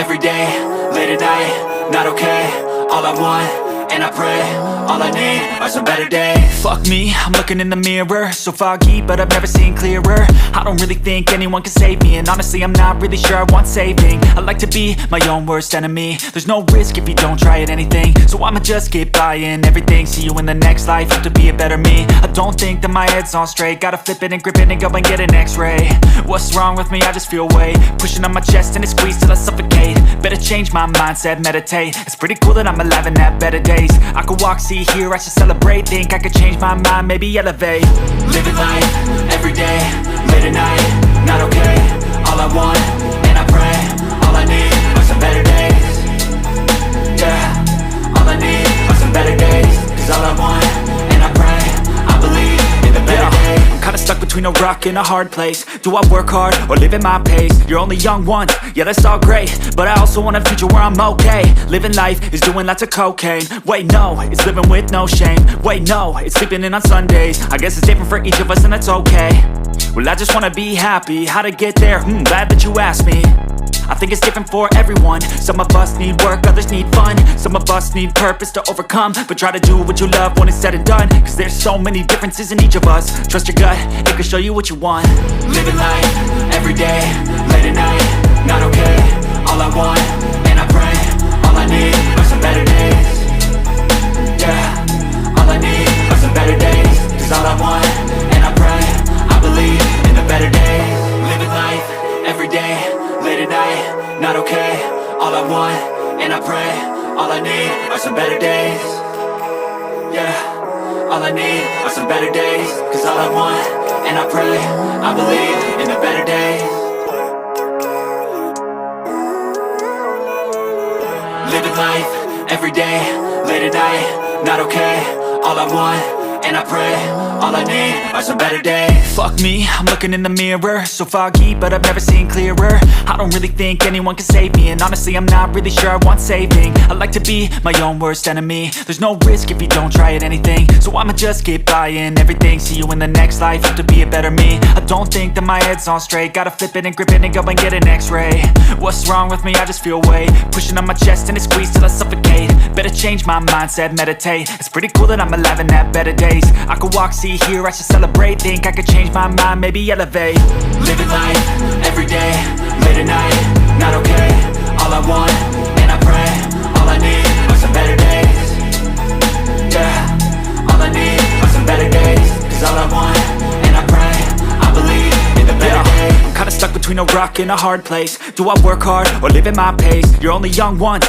every day, late at night, not okay. All I want, and I pray, all I need are some better days. Fuck me, I'm looking in the mirror, so foggy, but I've never seen clearer. I don't really think anyone can save me, and honestly I'm not really sure I want saving. I like to be my own worst enemy. There's no risk if you don't try at anything, so I'ma just keep buying everything. See you in the next life, have to be a better me. I don't think that my head's on straight, gotta flip it and grip it and go and get an x-ray. What's wrong with me? I just feel weight pushing on my chest and it squeezes till I suffocate. Better change my mindset, meditate. It's pretty cool that I'm alive and have better days. I could walk, see, hear, I should celebrate. Think I could change my mind, maybe elevate. Living life, every day, late at night, not okay. All I want, and I pray, all I need are some better days. Yeah, all I need are some better days. Cause all I want, and I pray, I believe in the better days. I'm kinda stuck between a rock and a hard place. Do I work hard or live at my pace? You're only young once, yeah that's all great, but I also want a future where I'm okay. Living life is doing lots of cocaine. Wait no, it's living with no shame. Wait no, it's sleeping in on Sundays. I guess it's different for each of us and that's okay. Well I just wanna be happy, how to get there? Glad that you asked me. I think it's different for everyone. Some of us need work, others need fun. Some of us need purpose to overcome. But try to do what you love when it's said and done. Cause there's so many differences in each of us. Trust your gut, it can show you what you want. Living life, every day, late at night, not okay. All I want, and I pray, all I need are some better days. Yeah, all I need are some better days. Cause all I want, and I pray, I believe in the better days. Living life, every day, late at night, not okay. All I want, and I pray, all I need are some better days. Yeah, all I need are some better days. Cause all I want, and I pray, I believe in the better days. Living life, every day, late at night, not okay. All I want, and I pray, all I need are some better days. Fuck me, I'm looking in the mirror, so foggy, but I've never seen clearer. I don't really think anyone can save me, and honestly I'm not really sure I want saving. I like to be my own worst enemy. There's no risk if you don't try at anything, so I'ma just keep buying everything. See you in the next life, have to be a better me. I don't think that my head's on straight, gotta flip it and grip it and go and get an x-ray. What's wrong with me? I just feel weight pushing on my chest and it squeezes till I suffocate. Better change my mindset, meditate. It's pretty cool that I'm alive and have better days. I could walk, see, hear, I should celebrate. Think I could change my mind, maybe elevate. Living life, every day, late at night, not okay. All I want, and I pray, all I need are some better days. Yeah, all I need are some better days. Cause all I want, and I pray, I believe in the better days. I'm kinda stuck between a rock and a hard place. Do I work hard or live at my pace? You're only young once,